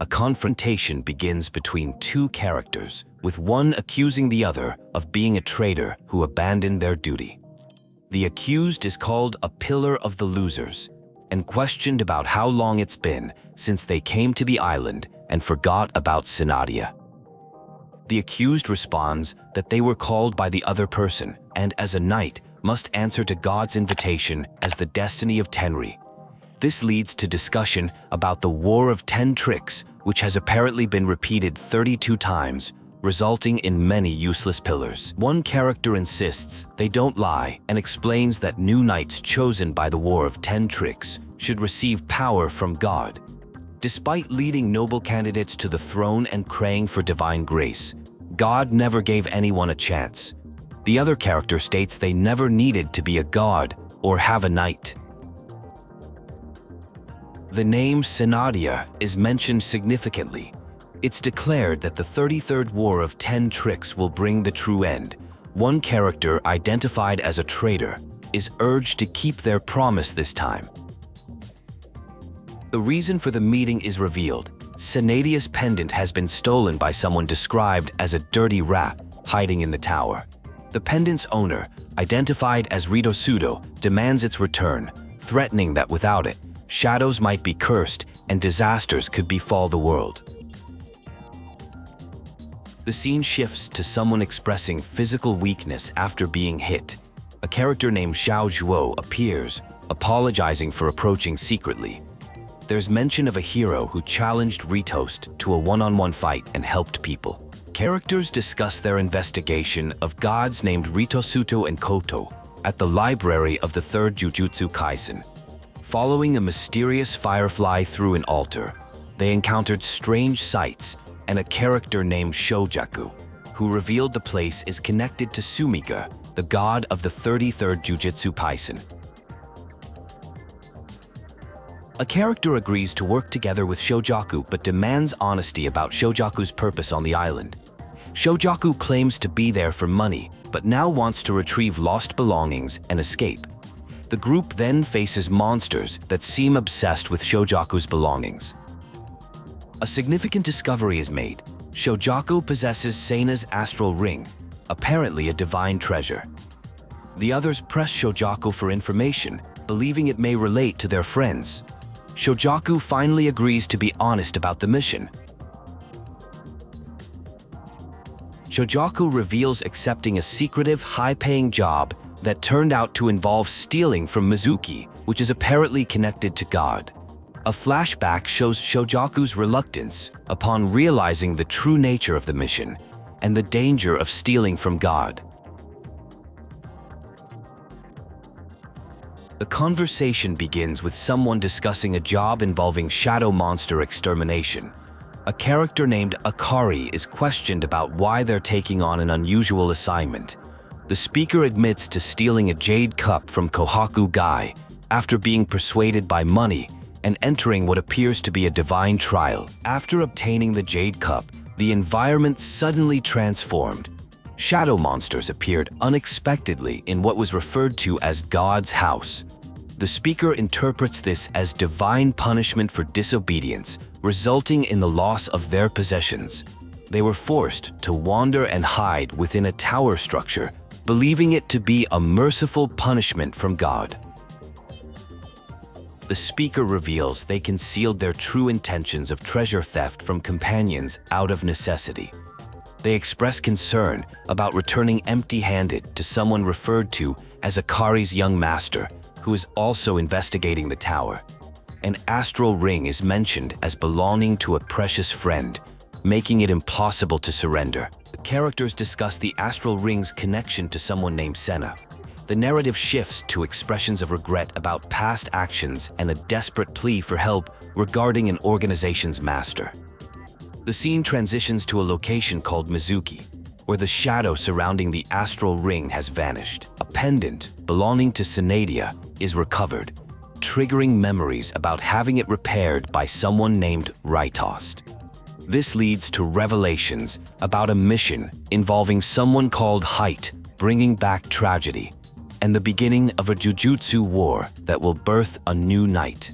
A confrontation begins between two characters, with one accusing the other of being a traitor who abandoned their duty. The accused is called a pillar of the losers and questioned about how long it's been since they came to the island and forgot about Seina. The accused responds that they were called by the other person and, as a knight, must answer to God's invitation as the destiny of Tenri. This leads to discussion about the War of 10 Tricks, which has apparently been repeated 32 times, resulting in many useless pillars. One character insists they don't lie and explains that new knights chosen by the War of 10 Tricks should receive power from God. Despite leading noble candidates to the throne and praying for divine grace, God never gave anyone a chance. The other character states they never needed to be a god or have a knight. The name Seina is mentioned significantly. It's declared that the 33rd War of 10 Tricks will bring the true end. One character, identified as a traitor, is urged to keep their promise this time. The reason for the meeting is revealed. Seina's pendant has been stolen by someone described as a dirty rat hiding in the tower. The pendant's owner, identified as Rytost, demands its return, threatening that without it, shadows might be cursed and disasters could befall the world. The scene shifts to someone expressing physical weakness after being hit. A character named Shoujaku appears, apologizing for approaching secretly. There's mention of a hero who challenged Rytost to a one-on-one fight and helped people. Characters discuss their investigation of gods named Rytost and Koto at the library of the 3rd Jujutsu Kaisen. Following a mysterious firefly through an altar, they encountered strange sights and a character named Shoujaku, who revealed the place is connected to Sumika, the god of the 33rd Jujutsu Kaisen. A character agrees to work together with Shoujaku but demands honesty about Shoujaku's purpose on the island. Shoujaku claims to be there for money, but now wants to retrieve lost belongings and escape. The group then faces monsters that seem obsessed with Shoujaku's belongings. A significant discovery is made. Shoujaku possesses Seina's astral ring, apparently a divine treasure. The others press Shoujaku for information, believing it may relate to their friends. Shoujaku finally agrees to be honest about the mission. Shoujaku reveals accepting a secretive, high-paying job that turned out to involve stealing from Mizuki, which is apparently connected to God. A flashback shows Shoujaku's reluctance upon realizing the true nature of the mission and the danger of stealing from God. The conversation begins with someone discussing a job involving shadow monster extermination. A character named Akari is questioned about why they're taking on an unusual assignment. The speaker admits to stealing a jade cup from Kohaku Gai after being persuaded by money and entering what appears to be a divine trial. After obtaining the jade cup, the environment suddenly transformed. Shadow monsters appeared unexpectedly in what was referred to as God's house. The speaker interprets this as divine punishment for disobedience, resulting in the loss of their possessions. They were forced to wander and hide within a tower structure, believing it to be a merciful punishment from God. The speaker reveals they concealed their true intentions of treasure theft from companions out of necessity. They express concern about returning empty-handed to someone referred to as Akari's young master, who is also investigating the tower. An astral ring is mentioned as belonging to a precious friend, making it impossible to surrender. The characters discuss the astral ring's connection to someone named Seina. The narrative shifts to expressions of regret about past actions and a desperate plea for help regarding an organization's master. The scene transitions to a location called Mizuki, where the shadow surrounding the astral ring has vanished. A pendant belonging to Seina is recovered, triggering memories about having it repaired by someone named Rytost. This leads to revelations about a mission involving someone called Height bringing back tragedy, and the beginning of a jujutsu war that will birth a new knight.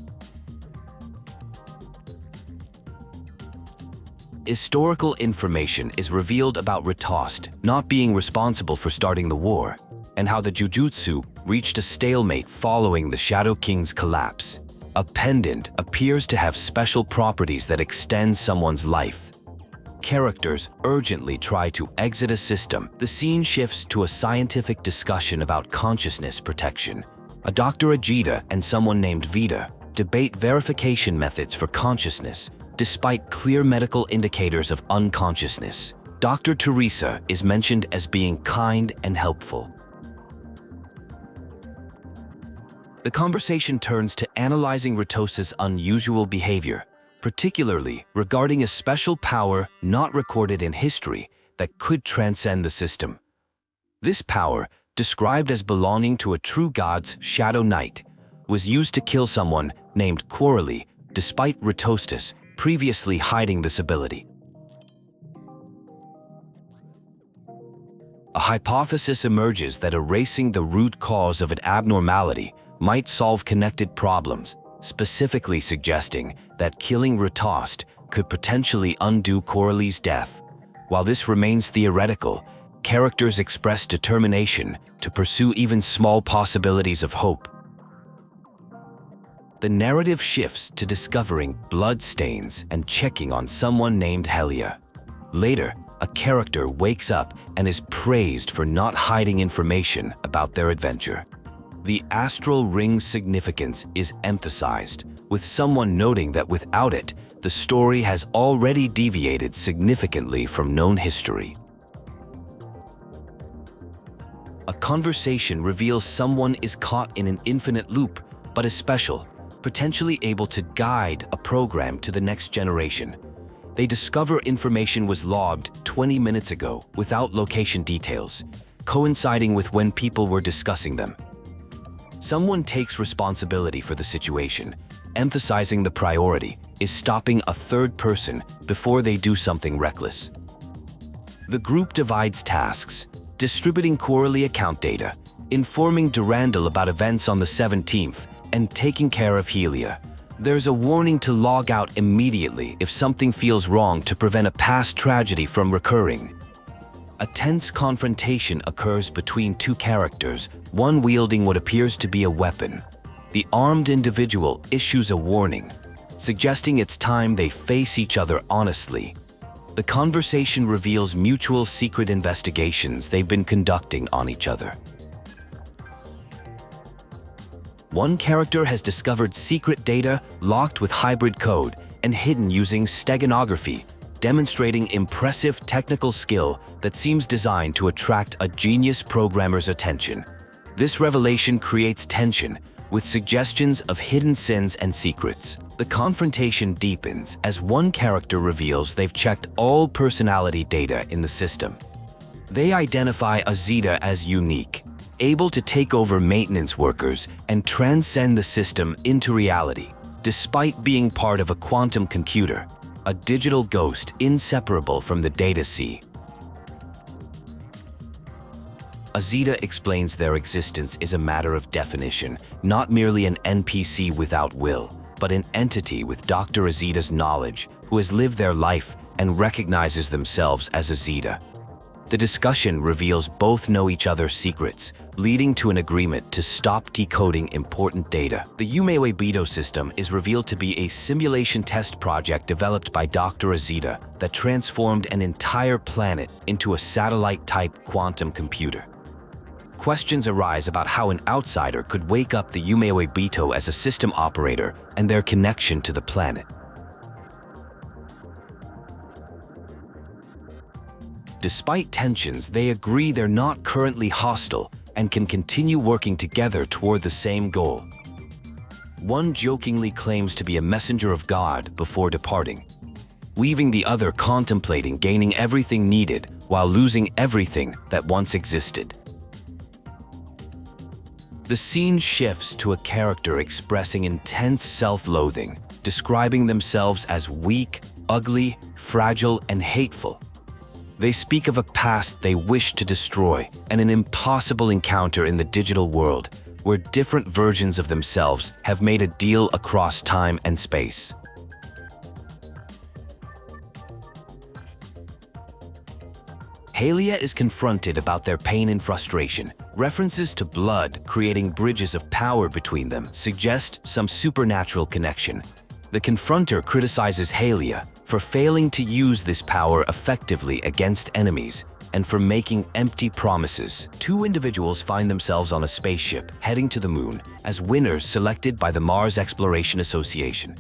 Historical information is revealed about Rytost not being responsible for starting the war, and how the Jujutsu reached a stalemate following the Shadow King's collapse. A pendant appears to have special properties that extend someone's life. Characters urgently try to exit a system. The scene shifts to a scientific discussion about consciousness protection. A Dr. Ajita and someone named Vita debate verification methods for consciousness, despite clear medical indicators of unconsciousness. Dr. Teresa is mentioned as being kind and helpful. The conversation turns to analyzing Rytoste's unusual behavior, particularly regarding a special power not recorded in history that could transcend the system. This power, described as belonging to a true god's Shadow Knight, was used to kill someone named Coralie, despite Rytoste previously hiding this ability. A hypothesis emerges that erasing the root cause of an abnormality might solve connected problems, specifically suggesting that killing Rytoste could potentially undo Coralie's death. While this remains theoretical, characters express determination to pursue even small possibilities of hope. The narrative shifts to discovering bloodstains and checking on someone named Helia. Later, a character wakes up and is praised for not hiding information about their adventure. The astral ring's significance is emphasized, with someone noting that without it, the story has already deviated significantly from known history. A conversation reveals someone is caught in an infinite loop, but is special, potentially able to guide a program to the next generation. They discover information was logged 20 minutes ago without location details, coinciding with when people were discussing them. Someone takes responsibility for the situation, emphasizing the priority is stopping a third person before they do something reckless. The group divides tasks, distributing Coralie account data, informing Durandal about events on the 17th, and taking care of Helia. There's a warning to log out immediately if something feels wrong to prevent a past tragedy from recurring. A tense confrontation occurs between two characters, one wielding what appears to be a weapon. The armed individual issues a warning, suggesting it's time they face each other honestly. The conversation reveals mutual secret investigations they've been conducting on each other. One character has discovered secret data locked with hybrid code and hidden using steganography, demonstrating impressive technical skill that seems designed to attract a genius programmer's attention. This revelation creates tension, with suggestions of hidden sins and secrets. The confrontation deepens as one character reveals they've checked all personality data in the system. They identify Azita as unique, able to take over maintenance workers and transcend the system into reality. Despite being part of a quantum computer, a digital ghost inseparable from the data sea. Azita explains their existence is a matter of definition, not merely an NPC without will, but an entity with Dr. Azita's knowledge who has lived their life and recognizes themselves as Azita. The discussion reveals both know each other's secrets, leading to an agreement to stop decoding important data. The Yume Uebito system is revealed to be a simulation test project developed by Dr. Azita that transformed an entire planet into a satellite-type quantum computer. Questions arise about how an outsider could wake up the Yume Uebito as a system operator and their connection to the planet. Despite tensions, they agree they're not currently hostile and can continue working together toward the same goal. One jokingly claims to be a messenger of God before departing, leaving the other contemplating gaining everything needed while losing everything that once existed. The scene shifts to a character expressing intense self-loathing, describing themselves as weak, ugly, fragile, and hateful. They speak of a past they wish to destroy and an impossible encounter in the digital world where different versions of themselves have made a deal across time and space. Helia is confronted about their pain and frustration. References to blood creating bridges of power between them suggest some supernatural connection. The confronter criticizes Helia for failing to use this power effectively against enemies and for making empty promises. Two individuals find themselves on a spaceship heading to the moon as winners selected by the Mars Exploration Association.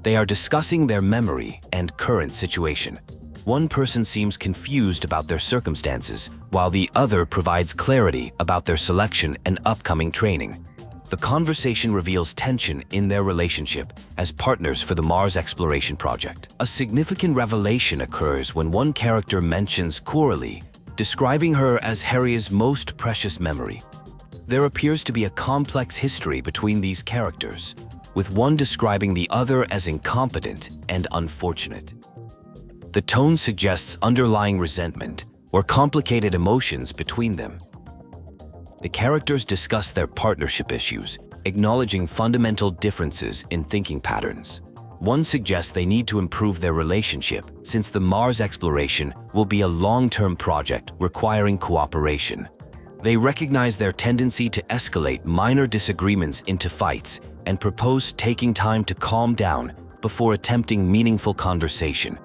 They are discussing their memory and current situation. One person seems confused about their circumstances, while the other provides clarity about their selection and upcoming training. The conversation reveals tension in their relationship as partners for the Mars exploration project. A significant revelation occurs when one character mentions Coralie, describing her as Helia's most precious memory. There appears to be a complex history between these characters, with one describing the other as incompetent and unfortunate. The tone suggests underlying resentment or complicated emotions between them. The characters discuss their partnership issues, acknowledging fundamental differences in thinking patterns. One suggests they need to improve their relationship since the Mars exploration will be a long-term project requiring cooperation. They recognize their tendency to escalate minor disagreements into fights and propose taking time to calm down before attempting meaningful conversation.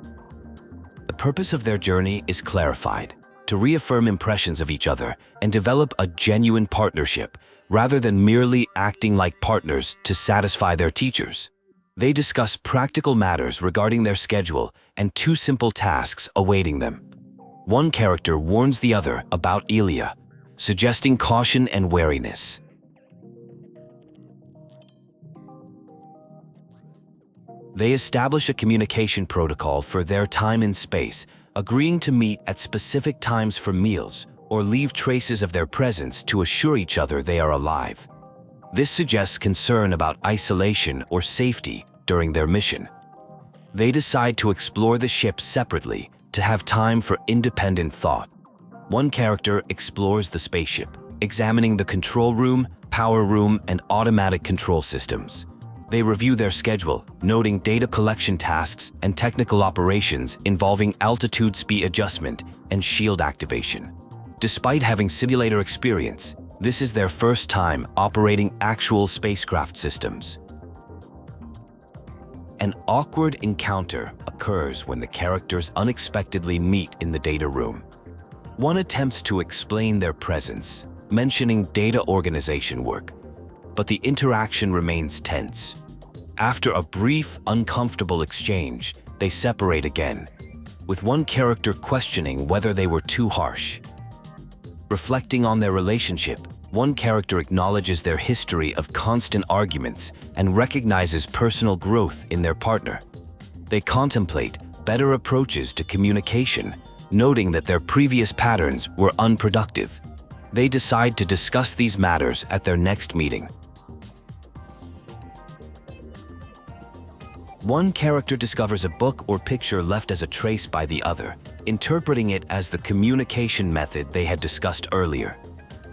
The purpose of their journey is clarified: to reaffirm impressions of each other and develop a genuine partnership rather than merely acting like partners to satisfy their teachers. They discuss practical matters regarding their schedule and two simple tasks awaiting them. One character warns the other about Helia, suggesting caution and wariness. They establish a communication protocol for their time and space, agreeing to meet at specific times for meals or leave traces of their presence to assure each other they are alive. This suggests concern about isolation or safety during their mission. They decide to explore the ship separately to have time for independent thought. One character explores the spaceship, examining the control room, power room, and automatic control systems. They review their schedule, noting data collection tasks and technical operations involving altitude speed adjustment and shield activation. Despite having simulator experience, this is their first time operating actual spacecraft systems. An awkward encounter occurs when the characters unexpectedly meet in the data room. One attempts to explain their presence, mentioning data organization work, but the interaction remains tense. After a brief, uncomfortable exchange, they separate again, with one character questioning whether they were too harsh. Reflecting on their relationship, one character acknowledges their history of constant arguments and recognizes personal growth in their partner. They contemplate better approaches to communication, noting that their previous patterns were unproductive. They decide to discuss these matters at their next meeting. One character discovers a book or picture left as a trace by the other, interpreting it as the communication method they had discussed earlier.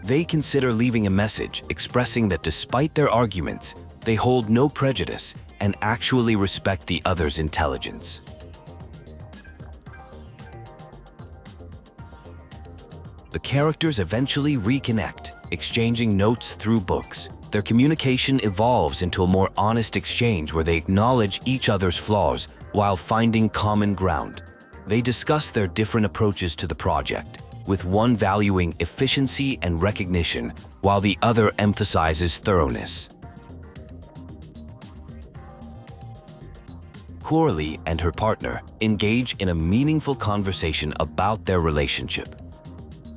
They consider leaving a message expressing that despite their arguments, they hold no prejudice and actually respect the other's intelligence. The characters eventually reconnect, exchanging notes through books. Their communication evolves into a more honest exchange where they acknowledge each other's flaws while finding common ground. They discuss their different approaches to the project, with one valuing efficiency and recognition while the other emphasizes thoroughness. Coralie and her partner engage in a meaningful conversation about their relationship.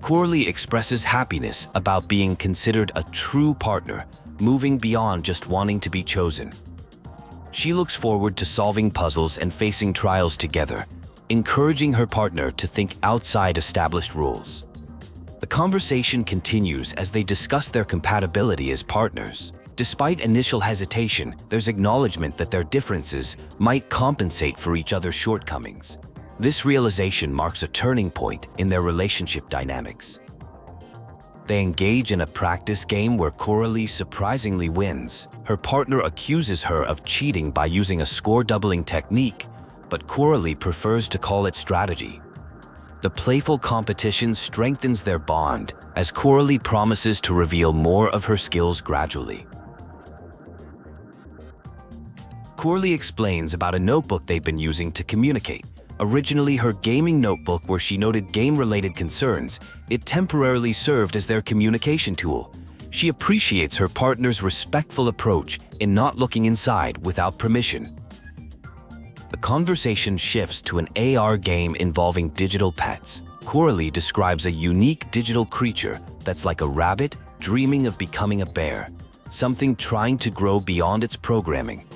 Coralie expresses happiness about being considered a true partner, moving beyond just wanting to be chosen. She looks forward to solving puzzles and facing trials together, encouraging her partner to think outside established rules. The conversation continues as they discuss their compatibility as partners. Despite initial hesitation, there's acknowledgement that their differences might compensate for each other's shortcomings. This realization marks a turning point in their relationship dynamics. They engage in a practice game where Coralie surprisingly wins. Her partner accuses her of cheating by using a score-doubling technique, but Coralie prefers to call it strategy. The playful competition strengthens their bond as Coralie promises to reveal more of her skills gradually. Coralie explains about a notebook they've been using to communicate. Originally her gaming notebook where she noted game-related concerns, it temporarily served as their communication tool. She appreciates her partner's respectful approach in not looking inside without permission. The conversation shifts to an AR game involving digital pets. Coralie describes a unique digital creature that's like a rabbit dreaming of becoming a bear, something trying to grow beyond its programming.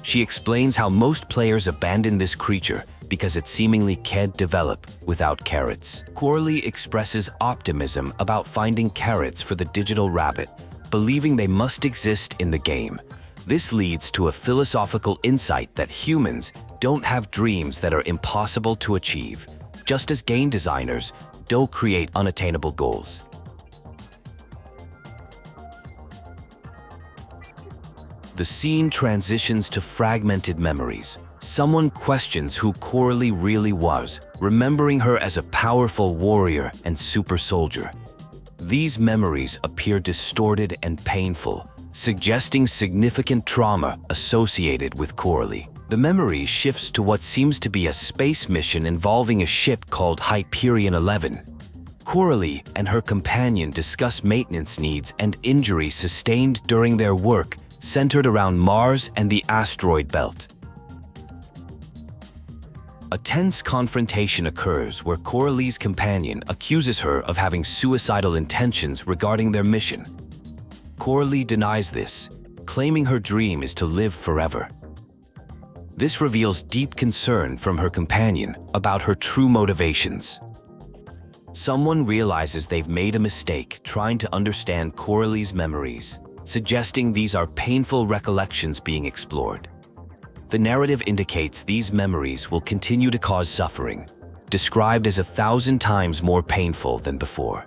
She explains how most players abandon this creature because it seemingly can't develop without carrots. Coralie expresses optimism about finding carrots for the digital rabbit, believing they must exist in the game. This leads to a philosophical insight that humans don't have dreams that are impossible to achieve, just as game designers don't create unattainable goals. The scene transitions to fragmented memories. Someone questions who Coralie really was, remembering her as a powerful warrior and super soldier. These memories appear distorted and painful, suggesting significant trauma associated with Coralie. The memory shifts to what seems to be a space mission involving a ship called Hyperion 11. Coralie and her companion discuss maintenance needs and injuries sustained during their work centered around Mars and the asteroid belt. A tense confrontation occurs where Coralie's companion accuses her of having suicidal intentions regarding their mission. Coralie denies this, claiming her dream is to live forever. This reveals deep concern from her companion about her true motivations. Someone realizes they've made a mistake trying to understand Coralie's memories, suggesting these are painful recollections being explored. The narrative indicates these memories will continue to cause suffering, described as 1,000 times more painful than before.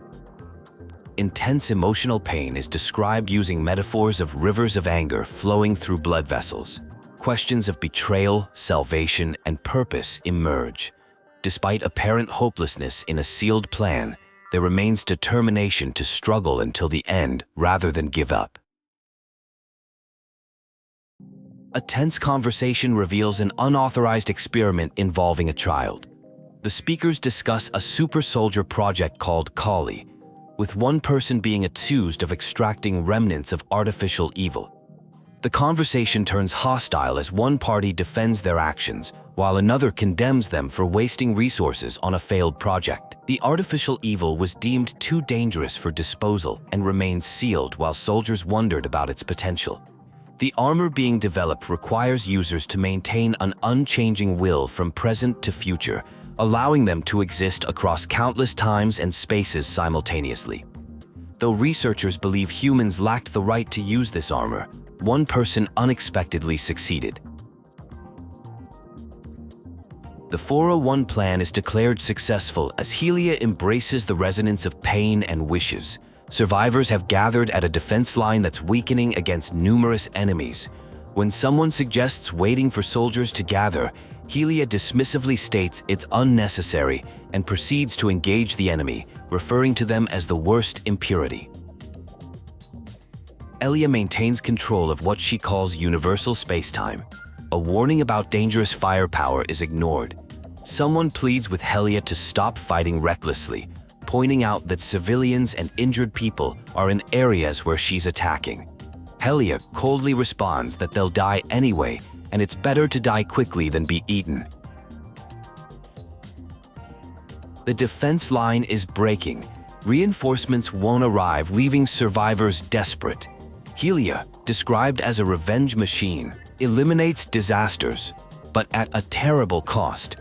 Intense emotional pain is described using metaphors of rivers of anger flowing through blood vessels. Questions of betrayal, salvation, and purpose emerge. Despite apparent hopelessness in a sealed plan, there remains determination to struggle until the end rather than give up. A tense conversation reveals an unauthorized experiment involving a child. The speakers discuss a super soldier project called Kolari, with one person being accused of extracting remnants of artificial evil. The conversation turns hostile as one party defends their actions, while another condemns them for wasting resources on a failed project. The artificial evil was deemed too dangerous for disposal and remained sealed while soldiers wondered about its potential. The armor being developed requires users to maintain an unchanging will from present to future, allowing them to exist across countless times and spaces simultaneously. Though researchers believe humans lacked the right to use this armor, one person unexpectedly succeeded. The 401 plan is declared successful as Helia embraces the resonance of pain and wishes. Survivors have gathered at a defense line that's weakening against numerous enemies. When someone suggests waiting for soldiers to gather, Helia dismissively states it's unnecessary and proceeds to engage the enemy, referring to them as the worst impurity. Helia maintains control of what she calls universal spacetime. A warning about dangerous firepower is ignored. Someone pleads with Helia to stop fighting recklessly, pointing out that civilians and injured people are in areas where she's attacking. Helia coldly responds that they'll die anyway, and it's better to die quickly than be eaten. The defense line is breaking. Reinforcements won't arrive, leaving survivors desperate. Helia, described as a revenge machine, eliminates disasters, but at a terrible cost.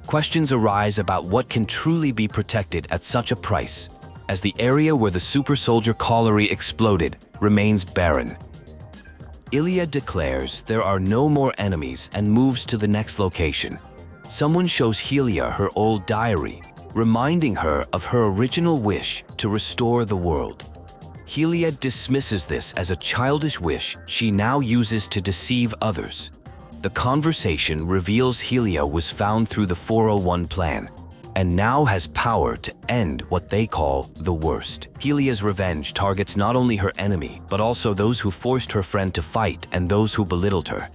Questions arise about what can truly be protected at such a price, as the area where the super soldier Kolari exploded remains barren. Helia declares there are no more enemies and moves to the next location. Someone shows Helia her old diary, reminding her of her original wish to restore the world. Helia dismisses this as a childish wish she now uses to deceive others. The conversation reveals Helia was found through the 401 plan. and now has power to end what they call the worst. Helia's revenge targets not only her enemy, but also those who forced her friend to fight and those who belittled her.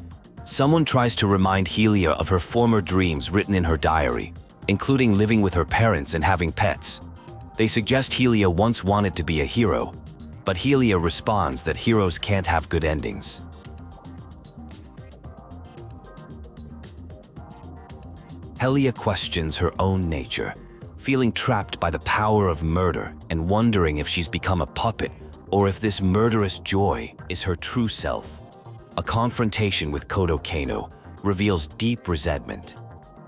Someone tries to remind Helia of her former dreams written in her diary, including living with her parents and having pets. They suggest Helia once wanted to be a hero, but Helia responds that heroes can't have good endings. Helia questions her own nature, feeling trapped by the power of murder and wondering if she's become a puppet or if this murderous joy is her true self. A confrontation with Kodo Kano reveals deep resentment.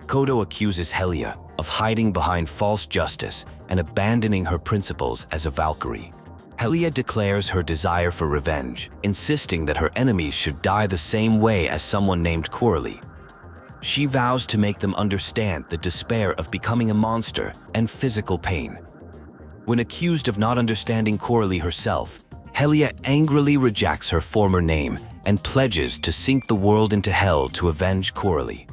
Kodo accuses Helia of hiding behind false justice and abandoning her principles as a Valkyrie. Helia declares her desire for revenge, insisting that her enemies should die the same way as someone named Coralie. She vows to make them understand the despair of becoming a monster and physical pain. When accused of not understanding Coralie herself, Helia angrily rejects her former name and pledges to sink the world into hell to avenge Coralie.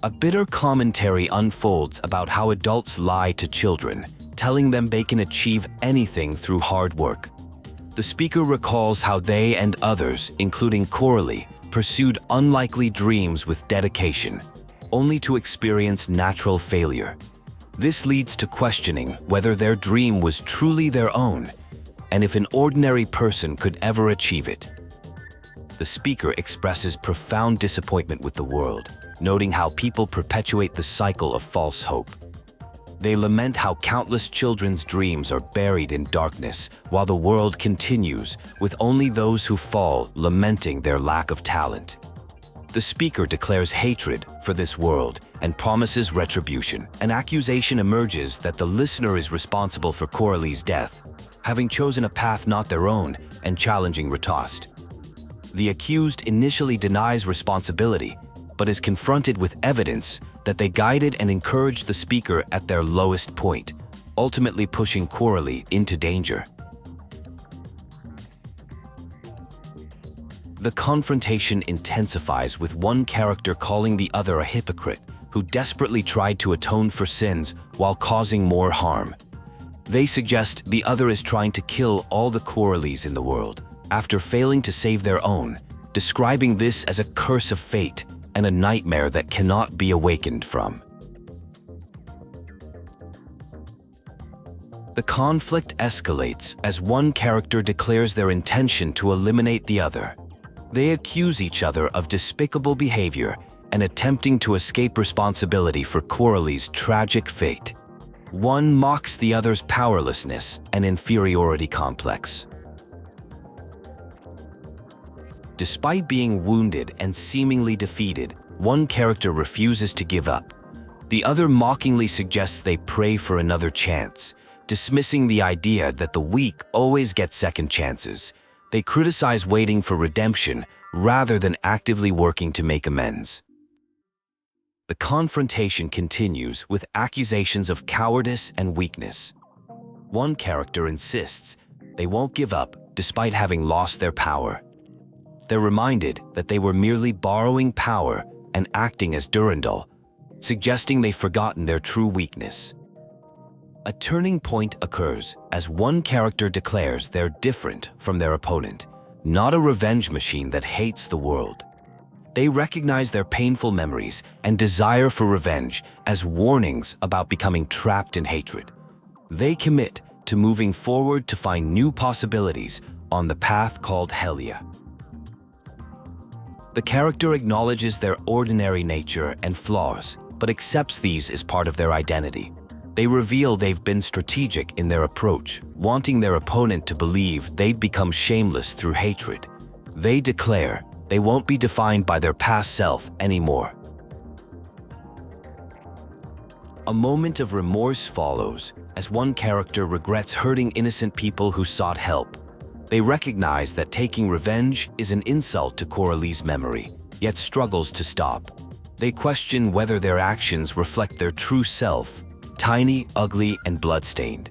A bitter commentary unfolds about how adults lie to children, telling them they can achieve anything through hard work. The speaker recalls how they and others, including Coralie, pursued unlikely dreams with dedication, only to experience natural failure. This leads to questioning whether their dream was truly their own, and if an ordinary person could ever achieve it. The speaker expresses profound disappointment with the world, noting how people perpetuate the cycle of false hope. They lament how countless children's dreams are buried in darkness, while the world continues, with only those who fall lamenting their lack of talent. The speaker declares hatred for this world and promises retribution. An accusation emerges that the listener is responsible for Coralie's death, having chosen a path not their own and challenging Rytost. The accused initially denies responsibility, but is confronted with evidence that they guided and encouraged the speaker at their lowest point, ultimately pushing Coralie into danger. The confrontation intensifies with one character calling the other a hypocrite who desperately tried to atone for sins while causing more harm. They suggest the other is trying to kill all the Coralies in the world after failing to save their own, describing this as a curse of fate and a nightmare that cannot be awakened from. The conflict escalates as one character declares their intention to eliminate the other. They accuse each other of despicable behavior and attempting to escape responsibility for Coralie's tragic fate. One mocks the other's powerlessness and inferiority complex. Despite being wounded and seemingly defeated, one character refuses to give up. The other mockingly suggests they pray for another chance, dismissing the idea that the weak always get second chances. They criticize waiting for redemption rather than actively working to make amends. The confrontation continues with accusations of cowardice and weakness. One character insists they won't give up despite having lost their power. They're reminded that they were merely borrowing power and acting as Durandal, suggesting they've forgotten their true weakness. A turning point occurs as one character declares they're different from their opponent, not a revenge machine that hates the world. They recognize their painful memories and desire for revenge as warnings about becoming trapped in hatred. They commit to moving forward to find new possibilities on the path called Helia. The character acknowledges their ordinary nature and flaws, but accepts these as part of their identity. They reveal they've been strategic in their approach, wanting their opponent to believe they'd become shameless through hatred. They declare they won't be defined by their past self anymore. A moment of remorse follows as one character regrets hurting innocent people who sought help. They recognize that taking revenge is an insult to Coralie's memory, yet struggles to stop. They question whether their actions reflect their true self, tiny, ugly, and bloodstained.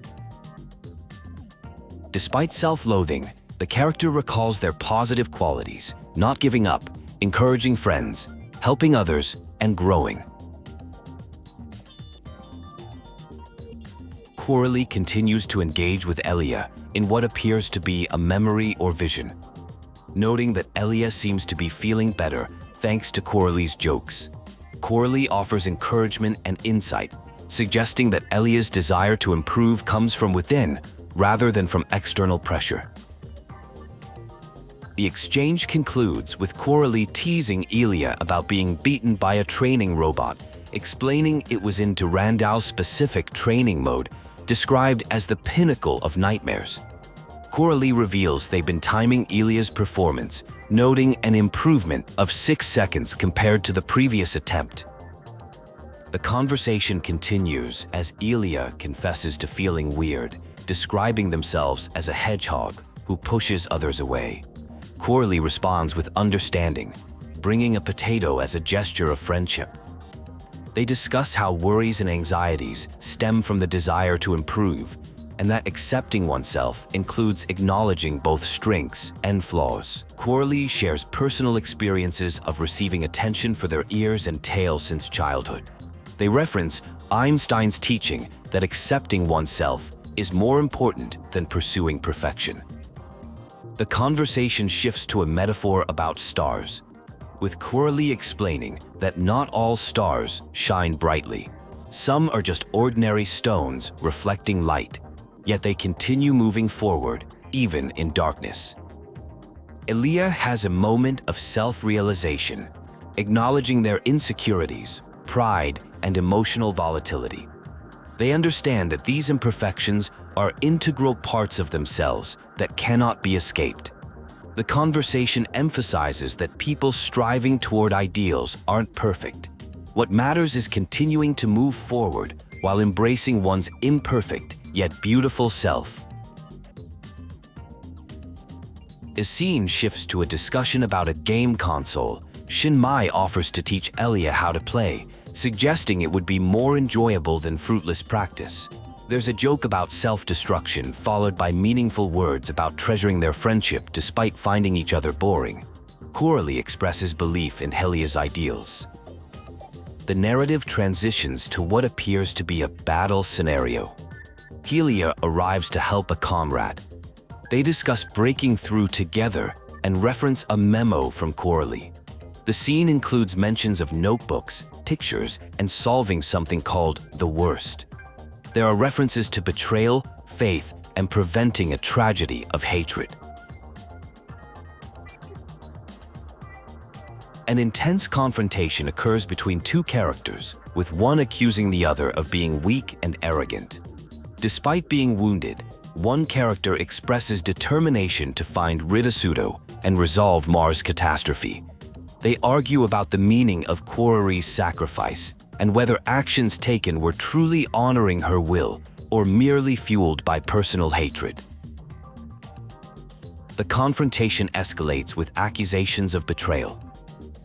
Despite self-loathing, the character recalls their positive qualities, not giving up, encouraging friends, helping others, and growing. Coralie continues to engage with Helia in what appears to be a memory or vision, noting that Helia seems to be feeling better thanks to Coralie's jokes. Coralie offers encouragement and insight, suggesting that Helia's desire to improve comes from within rather than from external pressure. The exchange concludes with Coralie teasing Helia about being beaten by a training robot, explaining it was in Durandal's specific training mode, described as the pinnacle of nightmares. Coralie reveals they've been timing Helia's performance, noting an improvement of 6 seconds compared to the previous attempt. The conversation continues as Helia confesses to feeling weird, describing themselves as a hedgehog who pushes others away. Coralie responds with understanding, bringing a potato as a gesture of friendship. They discuss how worries and anxieties stem from the desire to improve, and that accepting oneself includes acknowledging both strengths and flaws. Coralie shares personal experiences of receiving attention for their ears and tail since childhood. They reference Einstein's teaching that accepting oneself is more important than pursuing perfection. The conversation shifts to a metaphor about stars, with Coralie explaining that not all stars shine brightly. Some are just ordinary stones reflecting light, yet they continue moving forward, even in darkness. Helia has a moment of self-realization, acknowledging their insecurities, pride, and emotional volatility. They understand that these imperfections are integral parts of themselves that cannot be escaped. The conversation emphasizes that people striving toward ideals aren't perfect. What matters is continuing to move forward while embracing one's imperfect yet beautiful self. The scene shifts to a discussion about a game console. Shinmai offers to teach Helia how to play, suggesting it would be more enjoyable than fruitless practice. There's a joke about self-destruction, followed by meaningful words about treasuring their friendship despite finding each other boring. Coralie expresses belief in Helia's ideals. The narrative transitions to what appears to be a battle scenario. Helia arrives to help a comrade. They discuss breaking through together and reference a memo from Coralie. The scene includes mentions of notebooks, pictures, and solving something called the worst. There are references to betrayal, faith, and preventing a tragedy of hatred. An intense confrontation occurs between two characters, with one accusing the other of being weak and arrogant. Despite being wounded, one character expresses determination to find Rytost and resolve Mars' catastrophe. They argue about the meaning of Coralie's sacrifice and whether actions taken were truly honoring her will or merely fueled by personal hatred. The confrontation escalates with accusations of betrayal.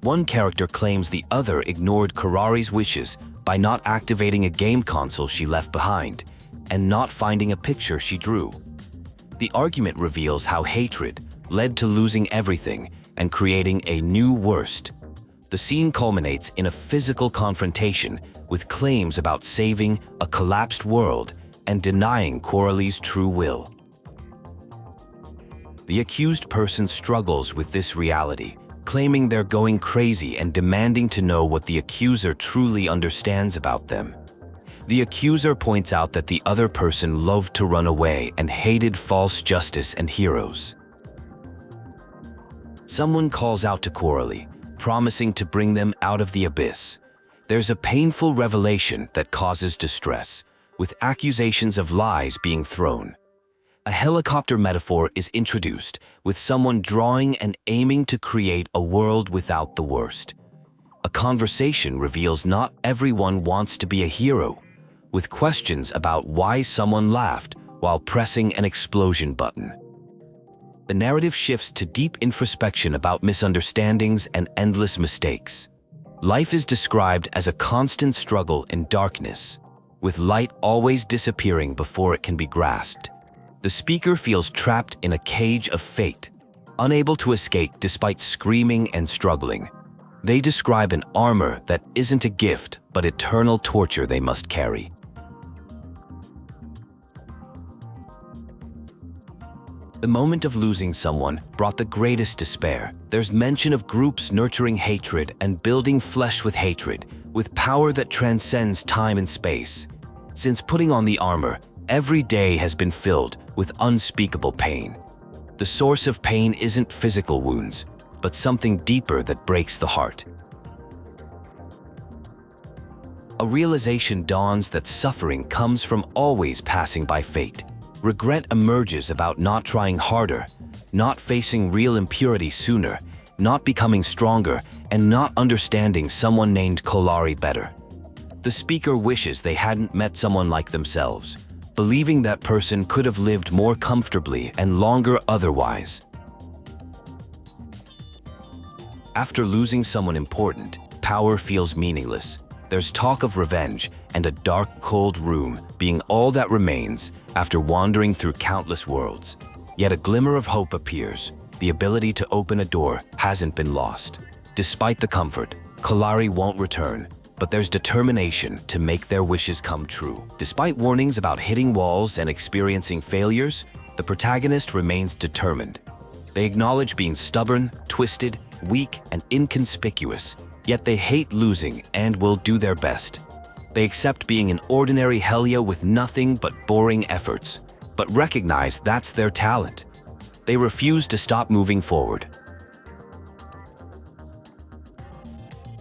One character claims the other ignored Coralie's wishes by not activating a game console she left behind and not finding a picture she drew. The argument reveals how hatred led to losing everything and creating a new worst. The scene culminates in a physical confrontation with claims about saving a collapsed world and denying Coralie's true will. The accused person struggles with this reality, claiming they're going crazy and demanding to know what the accuser truly understands about them. The accuser points out that the other person loved to run away and hated false justice and heroes. Someone calls out to Coralie, promising to bring them out of the abyss. There's a painful revelation that causes distress, with accusations of lies being thrown. A helicopter metaphor is introduced, with someone drawing and aiming to create a world without the worst. A conversation reveals not everyone wants to be a hero, with questions about why someone laughed while pressing an explosion button. The narrative shifts to deep introspection about misunderstandings and endless mistakes. Life is described as a constant struggle in darkness, with light always disappearing before it can be grasped. The speaker feels trapped in a cage of fate, unable to escape despite screaming and struggling. They describe an armor that isn't a gift, but eternal torture they must carry. The moment of losing someone brought the greatest despair. There's mention of groups nurturing hatred and building flesh with hatred, with power that transcends time and space. Since putting on the armor, every day has been filled with unspeakable pain. The source of pain isn't physical wounds, but something deeper that breaks the heart. A realization dawns that suffering comes from always passing by fate. Regret emerges about not trying harder, not facing real impurity sooner, not becoming stronger, and not understanding someone named Kolari better. The speaker wishes they hadn't met someone like themselves, believing that person could have lived more comfortably and longer otherwise. After losing someone important, power feels meaningless. There's talk of revenge and a dark, cold room being all that remains after wandering through countless worlds. Yet a glimmer of hope appears. The ability to open a door hasn't been lost. Despite the comfort, Kolari won't return, but there's determination to make their wishes come true. Despite warnings about hitting walls and experiencing failures, the protagonist remains determined. They acknowledge being stubborn, twisted, weak, and inconspicuous, yet they hate losing and will do their best. They accept being an ordinary Helia with nothing but boring efforts, but recognize that's their talent. They refuse to stop moving forward.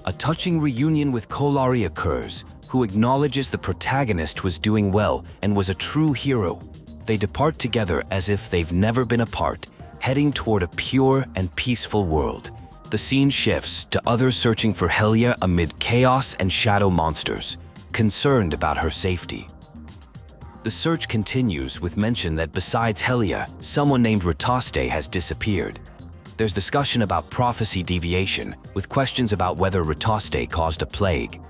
A touching reunion with Kolari occurs, who acknowledges the protagonist was doing well and was a true hero. They depart together as if they've never been apart, heading toward a pure and peaceful world. The scene shifts to others searching for Helia amid chaos and shadow monsters, concerned about her safety. The search continues with mention that besides Helia, someone named Rytoste has disappeared. There's discussion about prophecy deviation, with questions about whether Rytoste caused a plague.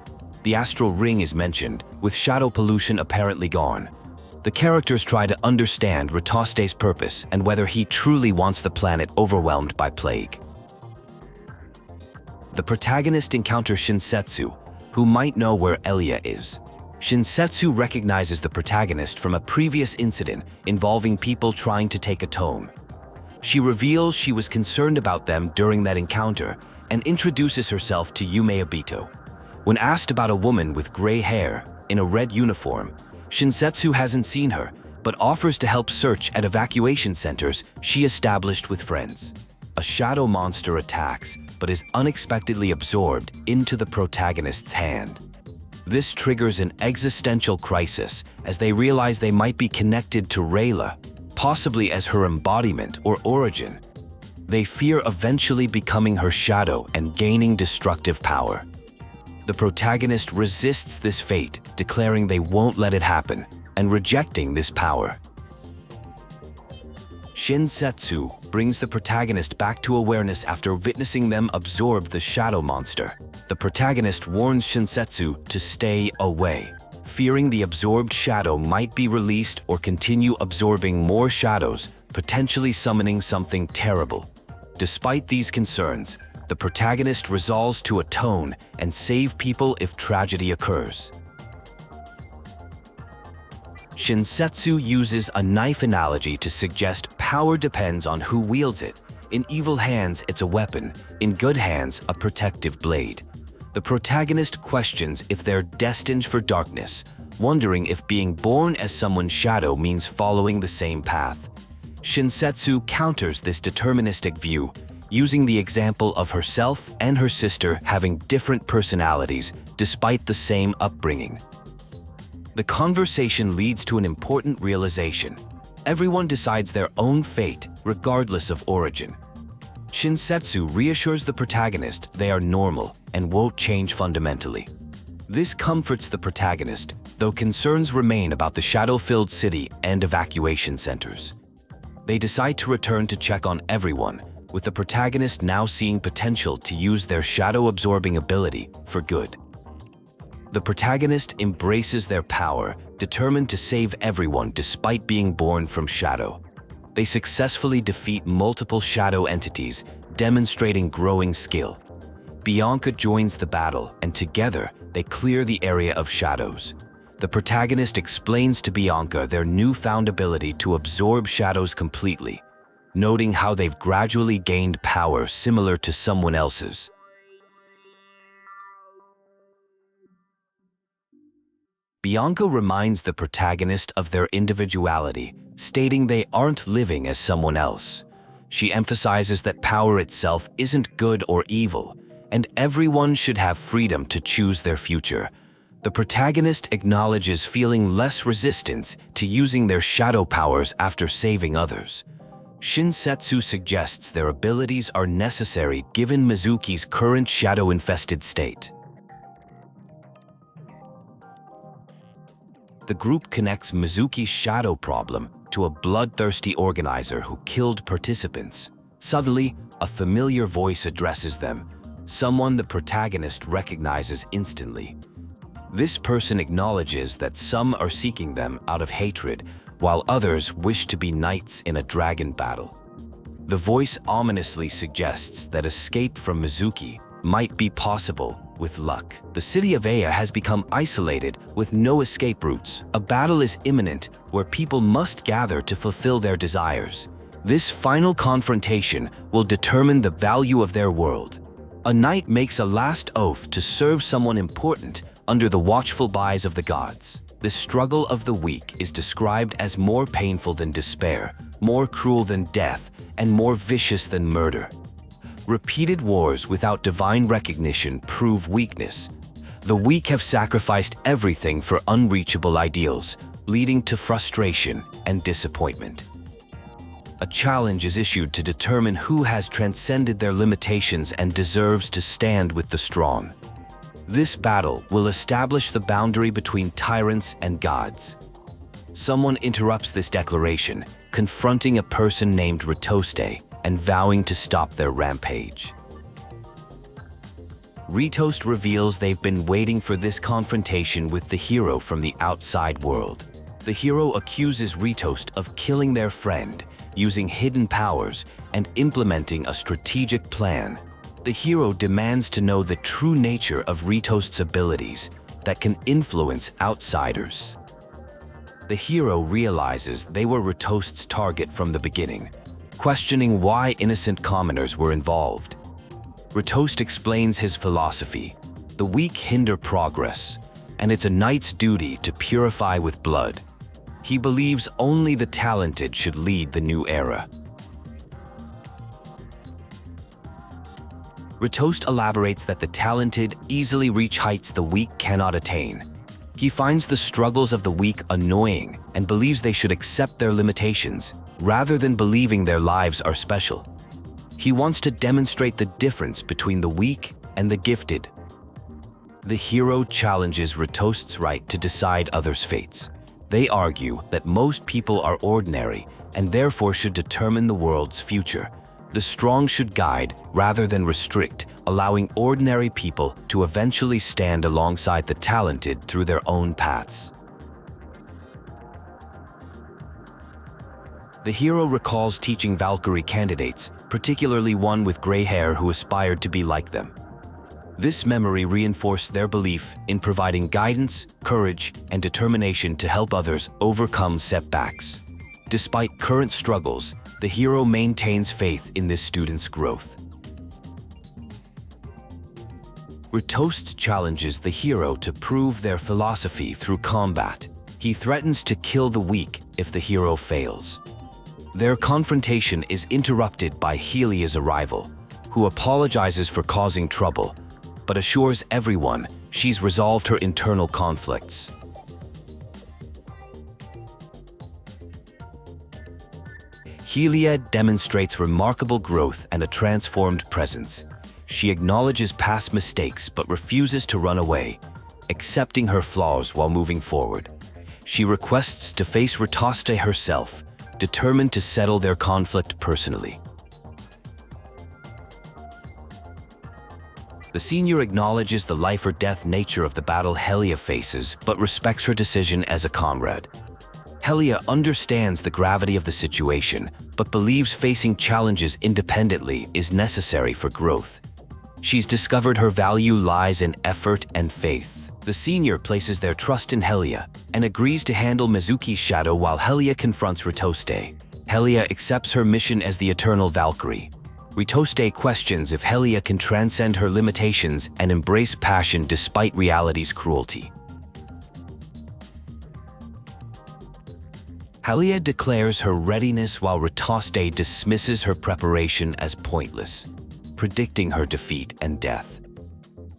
The astral ring is mentioned, with shadow pollution apparently gone. The characters try to understand Rytoste's purpose and whether he truly wants the planet overwhelmed by plague. The protagonist encounters Shinsetsu, who might know where Helia is. Shinsetsu recognizes the protagonist from a previous incident involving people trying to take a tome. She reveals she was concerned about them during that encounter and introduces herself to Yume Uebito. When asked about a woman with gray hair in a red uniform, Shinsetsu hasn't seen her, but offers to help search at evacuation centers she established with friends. A shadow monster attacks, but is unexpectedly absorbed into the protagonist's hand. This triggers an existential crisis as they realize they might be connected to Rayla, possibly as her embodiment or origin. They fear eventually becoming her shadow and gaining destructive power. The protagonist resists this fate, declaring they won't let it happen and rejecting this power. Shinsetsu brings the protagonist back to awareness after witnessing them absorb the shadow monster. The protagonist warns Shinsetsu to stay away, fearing the absorbed shadow might be released or continue absorbing more shadows, potentially summoning something terrible. Despite these concerns, the protagonist resolves to atone and save people if tragedy occurs. Shinsetsu uses a knife analogy to suggest power depends on who wields it. In evil hands, it's a weapon. In good hands, a protective blade. The protagonist questions if they're destined for darkness, wondering if being born as someone's shadow means following the same path. Shinsetsu counters this deterministic view, using the example of herself and her sister having different personalities despite the same upbringing. The conversation leads to an important realization. Everyone decides their own fate, regardless of origin. Shinsetsu reassures the protagonist they are normal and won't change fundamentally. This comforts the protagonist, though concerns remain about the shadow-filled city and evacuation centers. They decide to return to check on everyone, with the protagonist now seeing potential to use their shadow-absorbing ability for good. The protagonist embraces their power, determined to save everyone despite being born from shadow. They successfully defeat multiple shadow entities, demonstrating growing skill. Bianca joins the battle, and together they clear the area of shadows. The protagonist explains to Bianca their newfound ability to absorb shadows completely, noting how they've gradually gained power similar to someone else's. Bianca reminds the protagonist of their individuality, stating they aren't living as someone else. She emphasizes that power itself isn't good or evil, and everyone should have freedom to choose their future. The protagonist acknowledges feeling less resistance to using their shadow powers after saving others. Shinsetsu suggests their abilities are necessary given Mizuki's current shadow-infested state. The group connects Mizuki's shadow problem to a bloodthirsty organizer who killed participants. Suddenly, a familiar voice addresses them, someone the protagonist recognizes instantly. This person acknowledges that some are seeking them out of hatred, while others wish to be knights in a dragon battle. The voice ominously suggests that escape from Mizuki might be possible with luck. The city of Aya has become isolated with no escape routes. A battle is imminent where people must gather to fulfill their desires. This final confrontation will determine the value of their world. A knight makes a last oath to serve someone important under the watchful eyes of the gods. The struggle of the weak is described as more painful than despair, more cruel than death, and more vicious than murder. Repeated wars without divine recognition prove weakness. The weak have sacrificed everything for unreachable ideals, leading to frustration and disappointment. A challenge is issued to determine who has transcended their limitations and deserves to stand with the strong. This battle will establish the boundary between tyrants and gods. Someone interrupts this declaration, confronting a person named Ritoste and vowing to stop their rampage. Rytost reveals they've been waiting for this confrontation with the hero from the outside world. The hero accuses Rytost of killing their friend, using hidden powers, and implementing a strategic plan. The hero demands to know the true nature of Rytost's abilities that can influence outsiders. The hero realizes they were Rytost's target from the beginning, questioning why innocent commoners were involved. Rytost explains his philosophy: the weak hinder progress, and it's a knight's duty to purify with blood. He believes only the talented should lead the new era. Rytost elaborates that the talented easily reach heights the weak cannot attain. He finds the struggles of the weak annoying and believes they should accept their limitations, rather than believing their lives are special. He wants to demonstrate the difference between the weak and the gifted. The hero challenges Rytost's right to decide others' fates. They argue that most people are ordinary and therefore should determine the world's future. The strong should guide rather than restrict, allowing ordinary people to eventually stand alongside the talented through their own paths. The hero recalls teaching Valkyrie candidates, particularly one with gray hair who aspired to be like them. This memory reinforced their belief in providing guidance, courage, and determination to help others overcome setbacks. Despite current struggles, the hero maintains faith in this student's growth. Rytost challenges the hero to prove their philosophy through combat. He threatens to kill the weak if the hero fails. Their confrontation is interrupted by Helia's arrival, who apologizes for causing trouble, but assures everyone she's resolved her internal conflicts. Helia demonstrates remarkable growth and a transformed presence. She acknowledges past mistakes but refuses to run away, accepting her flaws while moving forward. She requests to face Ritoste herself, determined to settle their conflict personally. The senior acknowledges the life or death nature of the battle Helia faces, but respects her decision as a comrade. Helia understands the gravity of the situation, but believes facing challenges independently is necessary for growth. She's discovered her value lies in effort and faith. The senior places their trust in Helia and agrees to handle Mizuki's shadow while Helia confronts Ritoste. Helia accepts her mission as the eternal Valkyrie. Ritoste questions if Helia can transcend her limitations and embrace passion despite reality's cruelty. Helia declares her readiness while Rytoste dismisses her preparation as pointless, predicting her defeat and death.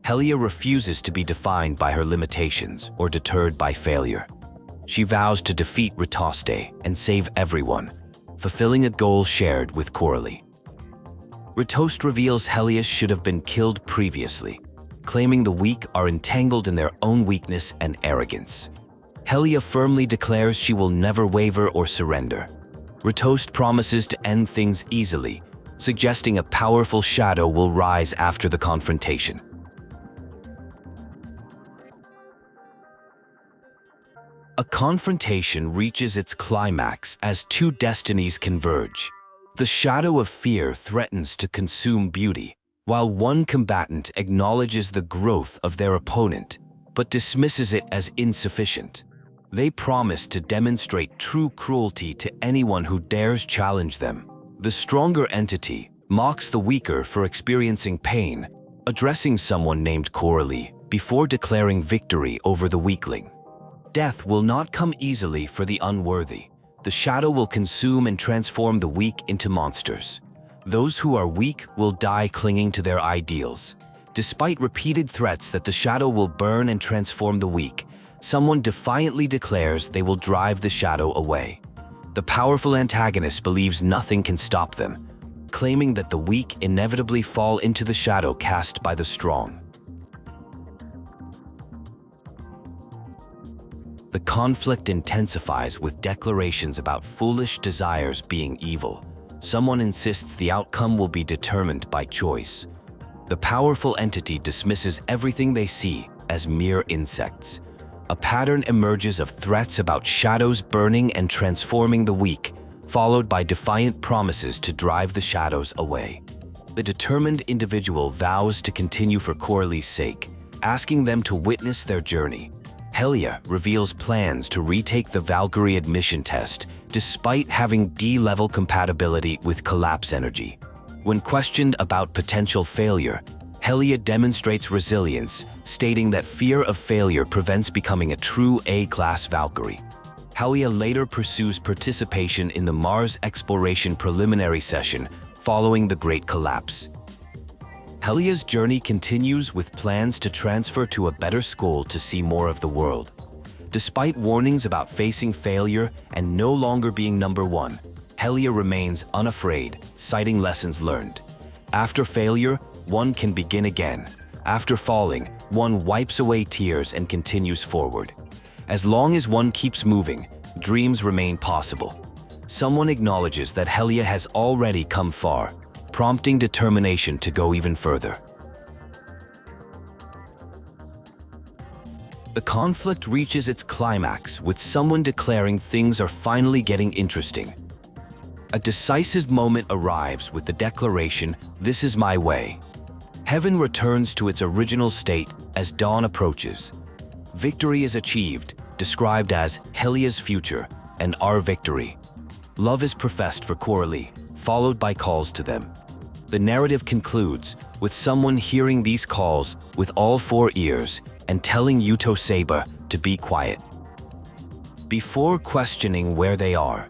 Helia refuses to be defined by her limitations or deterred by failure. She vows to defeat Rytoste and save everyone, fulfilling a goal shared with Coralie. Rytost reveals Helia should have been killed previously, claiming the weak are entangled in their own weakness and arrogance. Helia firmly declares she will never waver or surrender. Rytost promises to end things easily, suggesting a powerful shadow will rise after the confrontation. A confrontation reaches its climax as two destinies converge. The shadow of fear threatens to consume beauty, while one combatant acknowledges the growth of their opponent, but dismisses it as insufficient. They promise to demonstrate true cruelty to anyone who dares challenge them. The stronger entity mocks the weaker for experiencing pain, addressing someone named Coralie before declaring victory over the weakling. Death will not come easily for the unworthy. The shadow will consume and transform the weak into monsters. Those who are weak will die clinging to their ideals. Despite repeated threats that the shadow will burn and transform the weak, someone defiantly declares they will drive the shadow away. The powerful antagonist believes nothing can stop them, claiming that the weak inevitably fall into the shadow cast by the strong. The conflict intensifies with declarations about foolish desires being evil. Someone insists the outcome will be determined by choice. The powerful entity dismisses everything they see as mere insects. A pattern emerges of threats about shadows burning and transforming the weak, followed by defiant promises to drive the shadows away. The determined individual vows to continue for Coralie's sake, asking them to witness their journey. Helia reveals plans to retake the Valkyrie admission test despite having D-level compatibility with collapse energy. When questioned about potential failure, Helia demonstrates resilience, stating that fear of failure prevents becoming a true A-class Valkyrie. Helia later pursues participation in the Mars exploration preliminary session following the Great Collapse. Helia's journey continues with plans to transfer to a better school to see more of the world. Despite warnings about facing failure and no longer being number one, Helia remains unafraid, citing lessons learned. After failure, one can begin again. After falling, one wipes away tears and continues forward. As long as one keeps moving, dreams remain possible. Someone acknowledges that Helia has already come far, prompting determination to go even further. The conflict reaches its climax with someone declaring things are finally getting interesting. A decisive moment arrives with the declaration, "This is my way." Heaven returns to its original state as dawn approaches. Victory is achieved, described as Helia's future and our victory. Love is professed for Coralie, followed by calls to them. The narrative concludes with someone hearing these calls with all four ears and telling Yuto Seiba to be quiet. Before questioning where they are,